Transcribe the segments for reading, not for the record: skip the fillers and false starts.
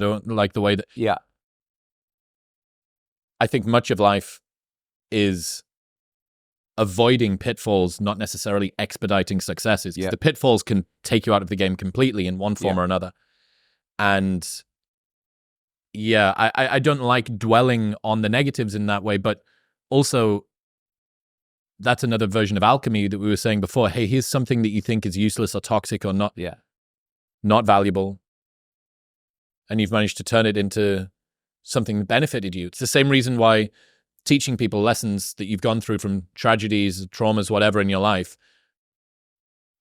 don't like the way that... Yeah. I think much of life is avoiding pitfalls, not necessarily expediting successes. Yeah. The pitfalls can take you out of the game completely in one form or another. And yeah, I don't like dwelling on the negatives in that way, but also that's another version of alchemy that we were saying before. Hey, here's something that you think is useless or toxic or not valuable, and you've managed to turn it into something that benefited you. It's the same reason why teaching people lessons that you've gone through from tragedies, traumas, whatever in your life,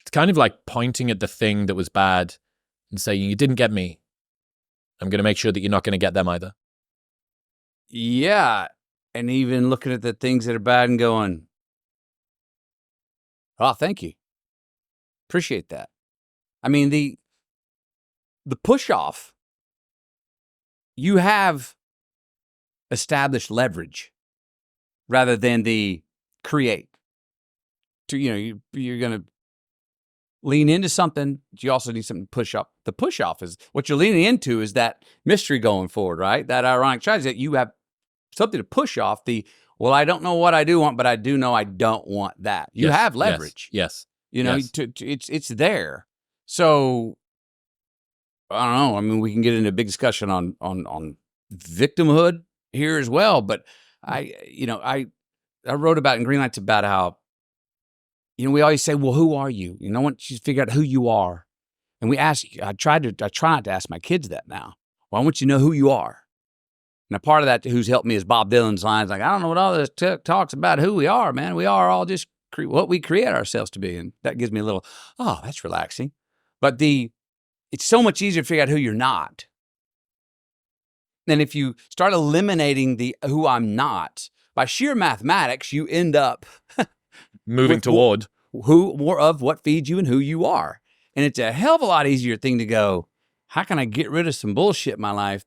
it's kind of like pointing at the thing that was bad and saying, you didn't get me. I'm going to make sure that you're not going to get them either. Yeah. And even looking at the things that are bad and going, oh, thank you. Appreciate that. I mean, the push off, you have established leverage rather than the create. You're going to lean into something, but you also need something to push up. The push off is what you're leaning into, is that mystery going forward, right? That ironic strategy that you have something to push off well, I don't know what I do want, but I do know I don't want that. You have leverage. Yes. It's there. So I don't know. I mean, we can get into a big discussion on victimhood here as well. But I wrote about in Green Lights about how, we always say, well, who are you? Once you figure out who you are. And I try not to ask my kids that now. Well, I want you to know who you are. And a part of that who's helped me is Bob Dylan's lines like, I don't know what all this talks about who we are, man. We are all just what we create ourselves to be. And that gives me a little, oh, that's relaxing. But it's so much easier to figure out who you're not. And if you start eliminating the who I'm not, by sheer mathematics, you end up moving toward more of what feeds you and who you are. And it's a hell of a lot easier thing to go, how can I get rid of some bullshit in my life,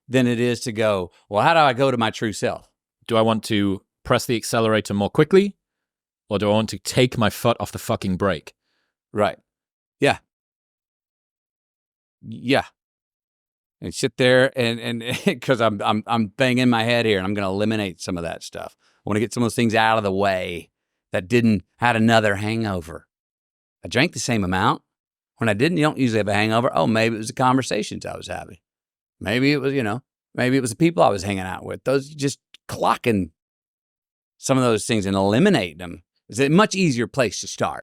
than it is to go, well, how do I go to my true self? Do I want to press the accelerator more quickly, or do I want to take my foot off the fucking brake? Right. Yeah. Yeah. And sit there and because I'm banging my head here, and I'm going to eliminate some of that stuff. I want to get some of those things out of the way that had another hangover. I drank the same amount. When I didn't, you don't usually have a hangover. Oh, maybe it was the conversations I was having. Maybe it was, maybe it was the people I was hanging out with. Those, just clocking some of those things and eliminating them is a much easier place to start.